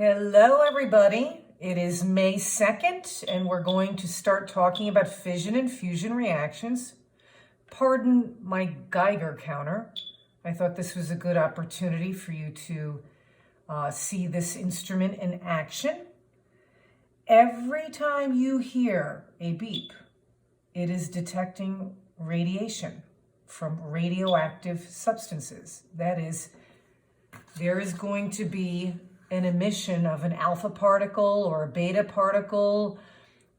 Hello, everybody. It is May 2nd, and we're going to start talking about fission and fusion reactions. Pardon my Geiger counter. I thought this was a good opportunity for you to see this instrument in action. Every time you hear a beep, it is detecting radiation from radioactive substances. That is, there is going to be an emission of an alpha particle or a beta particle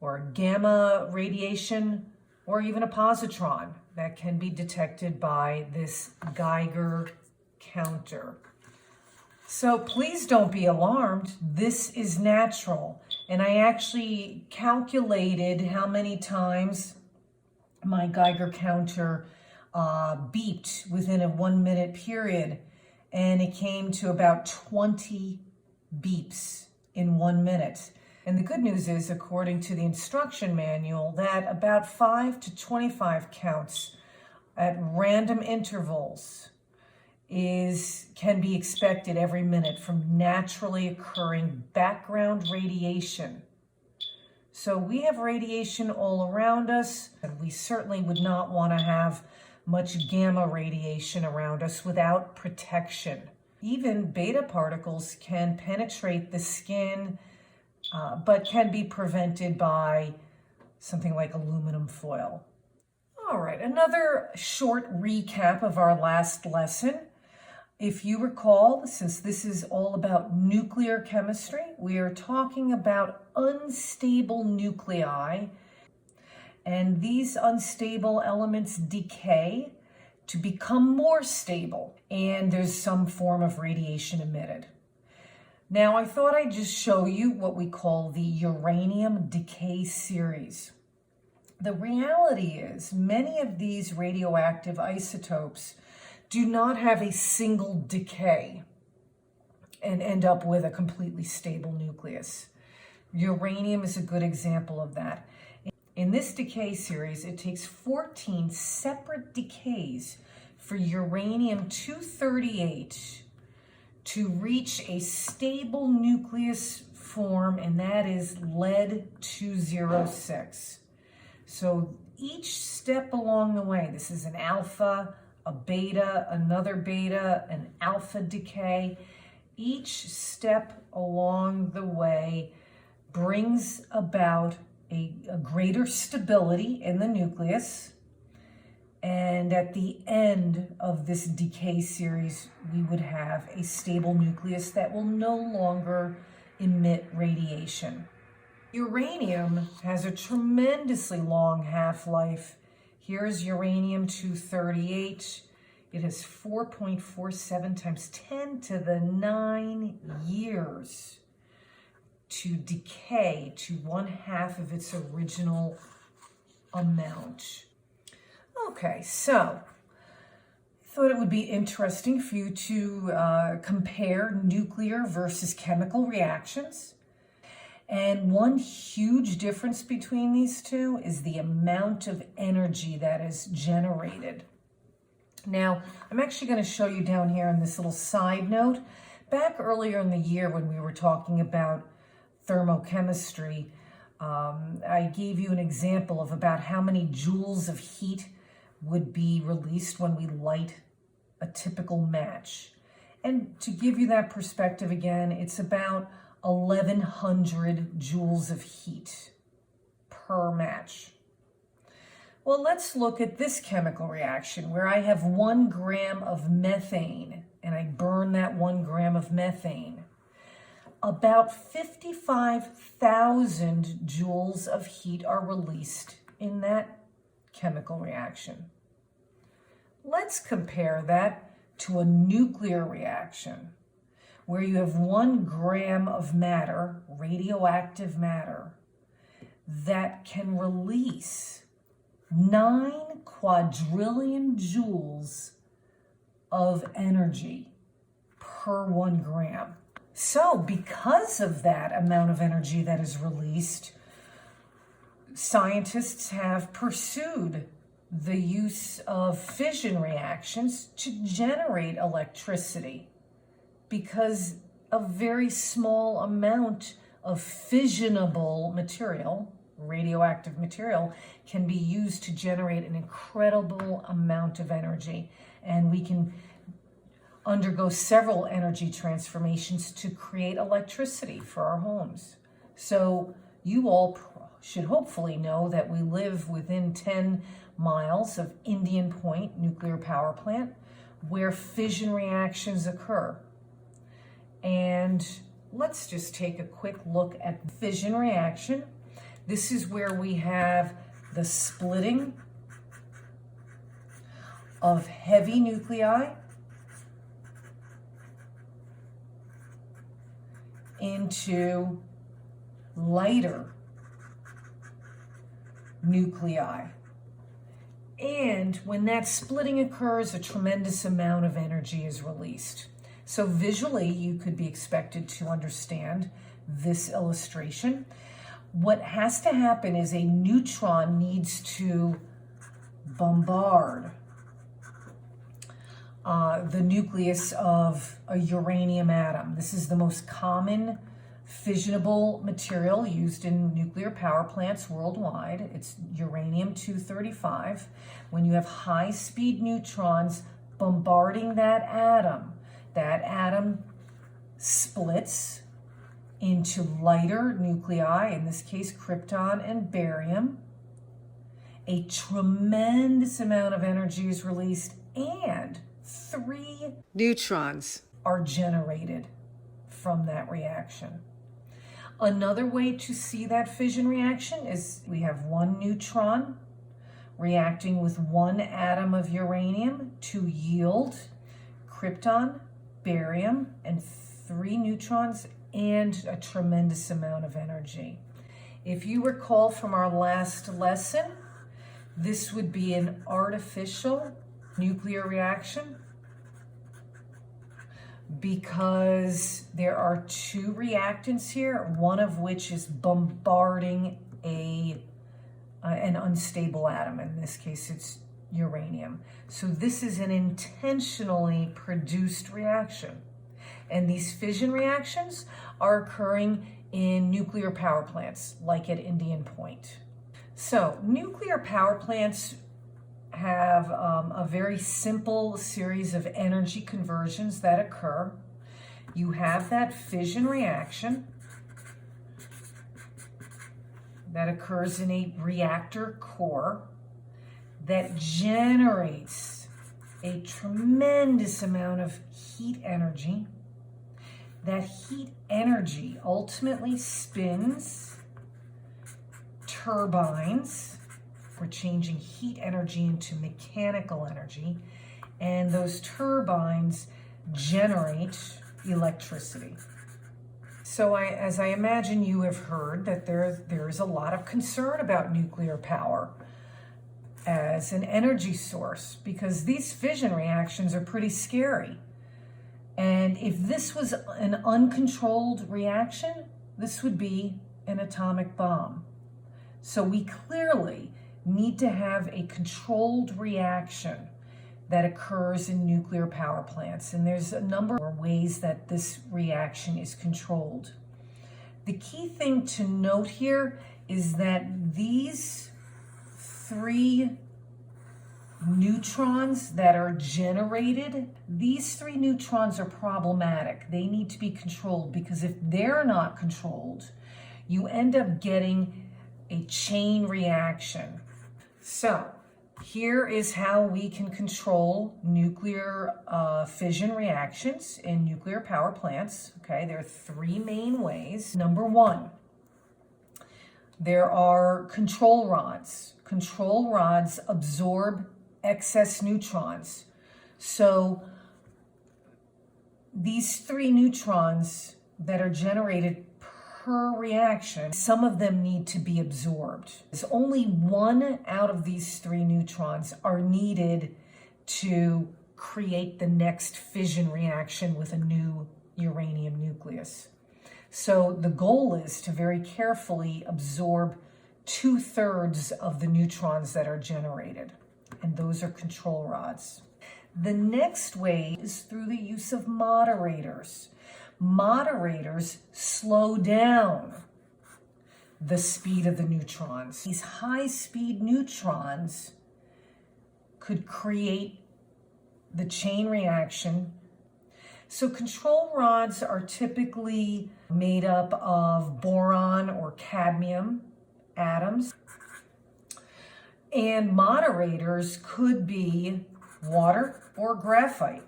or gamma radiation or even a positron that can be detected by this Geiger counter. So please don't be alarmed. This is natural. And I actually calculated how many times my Geiger counter beeped within a 1 minute period. And it came to about 20 beeps in 1 minute. And the good news is, according to the instruction manual, that about 5 to 25 counts at random intervals can be expected every minute from naturally occurring background radiation. So we have radiation all around us, and we certainly would not want to have much gamma radiation around us without protection. Even beta particles can penetrate the skin, but can be prevented by something like aluminum foil. All right, another short recap of our last lesson. If you recall, since this is all about nuclear chemistry, we are talking about unstable nuclei, and these unstable elements decay to become more stable, and there's some form of radiation emitted. Now, I thought I'd just show you what we call the uranium decay series. The reality is, many of these radioactive isotopes do not have a single decay and end up with a completely stable nucleus. Uranium is a good example of that. In this decay series, it takes 14 separate decays for uranium-238 to reach a stable nucleus form, and that is lead-206. So each step along the way, this is an alpha, a beta, another beta, an alpha decay. Each step along the way brings about a greater stability in the nucleus. And at the end of this decay series, we would have a stable nucleus that will no longer emit radiation. Uranium has a tremendously long half-life. Here's uranium-238. It has 4.47 times 10 to the 9 years to decay to 1/2 of its original amount. Okay, so I thought it would be interesting for you to compare nuclear versus chemical reactions. And one huge difference between these two is the amount of energy that is generated. Now, I'm actually going to show you down here in this little side note. Back earlier in the year when we were talking about thermochemistry, I gave you an example of about how many joules of heat would be released when we light a typical match. And to give you that perspective again, it's about 1,100 joules of heat per match. Well, let's look at this chemical reaction where I have 1 gram of methane and I burn that 1 gram of methane. About 55,000 joules of heat are released in that chemical reaction. Let's compare that to a nuclear reaction where you have 1 gram of matter, radioactive matter, that can release 9 quadrillion joules of energy per 1 gram. So because of that amount of energy that is released, scientists have pursued the use of fission reactions to generate electricity, because a very small amount of fissionable material, radioactive material, can be used to generate an incredible amount of energy. And we can undergo several energy transformations to create electricity for our homes. So you all should hopefully know that we live within 10 miles of Indian Point nuclear power plant, where fission reactions occur. And let's just take a quick look at fission reaction. This is where we have the splitting of heavy nuclei into lighter nuclei. And when that splitting occurs, a tremendous amount of energy is released. So visually, you could be expected to understand this illustration. What has to happen is a neutron needs to bombard the nucleus of a uranium atom. This is the most common fissionable material used in nuclear power plants worldwide. It's uranium-235. When you have high-speed neutrons bombarding that atom splits into lighter nuclei, in this case krypton and barium. A tremendous amount of energy is released, and 3 neutrons are generated from that reaction. Another way to see that fission reaction is we have 1 neutron reacting with 1 atom of uranium to yield krypton, barium, and 3 neutrons and a tremendous amount of energy. If you recall from our last lesson, this would be an artificial nuclear reaction because there are 2 reactants here, one of which is bombarding an unstable atom. In this case, it's uranium. So this is an intentionally produced reaction. And these fission reactions are occurring in nuclear power plants, like at Indian Point. So nuclear power plants have a very simple series of energy conversions that occur. You have that fission reaction that occurs in a reactor core that generates a tremendous amount of heat energy. That heat energy ultimately spins turbines. We're changing heat energy into mechanical energy, and those turbines generate electricity. So as I imagine you have heard that there is a lot of concern about nuclear power as an energy source because these fission reactions are pretty scary. And if this was an uncontrolled reaction, this would be an atomic bomb. So we clearly need to have a controlled reaction that occurs in nuclear power plants. And there's a number of ways that this reaction is controlled. The key thing to note here is that these 3 neutrons that are generated, these 3 neutrons are problematic. They need to be controlled because if they're not controlled, you end up getting a chain reaction. So here is how we can control nuclear fission reactions in nuclear power plants. Okay, there are 3 main ways. Number 1, there are control rods. Control rods absorb excess neutrons. So these 3 neutrons that are generated per reaction, some of them need to be absorbed. There's only 1 out of these 3 neutrons are needed to create the next fission reaction with a new uranium nucleus. So the goal is to very carefully absorb 2/3 of the neutrons that are generated, and those are control rods. The next way is through the use of moderators. Moderators slow down the speed of the neutrons. These high-speed neutrons could create the chain reaction. So control rods are typically made up of boron or cadmium atoms. And moderators could be water or graphite,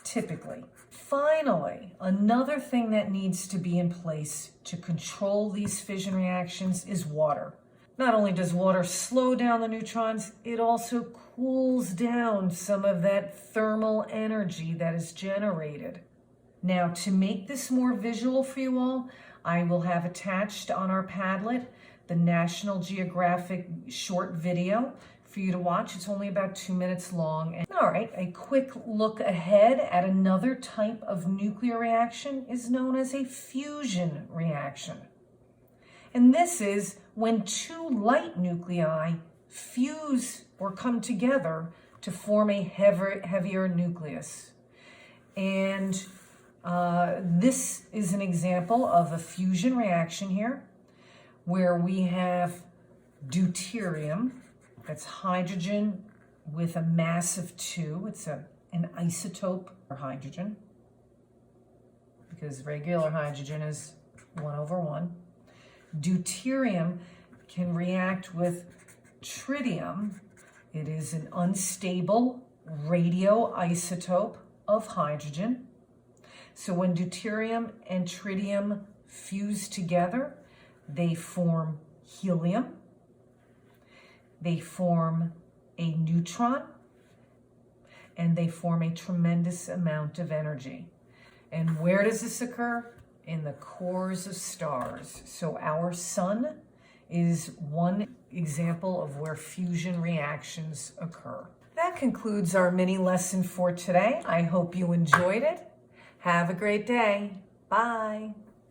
typically. Finally, another thing that needs to be in place to control these fission reactions is water. Not only does water slow down the neutrons, it also cools down some of that thermal energy that is generated. Now, to make this more visual for you all, I will have attached on our Padlet the National Geographic short video for you to watch. It's only about 2 minutes long. And all right, a quick look ahead at another type of nuclear reaction is known as a fusion reaction. And this is when two light nuclei fuse or come together to form a heavier nucleus. And this is an example of a fusion reaction here, where we have deuterium, that's hydrogen with a mass of 2. It's an isotope for hydrogen, because regular hydrogen is 1/1. Deuterium can react with tritium. It is an unstable radioisotope of hydrogen. So when deuterium and tritium fuse together, they form helium. They form a neutron, and they form a tremendous amount of energy. And where does this occur? In the cores of stars. So our sun is one example of where fusion reactions occur. That concludes our mini lesson for today. I hope you enjoyed it. Have a great day. Bye.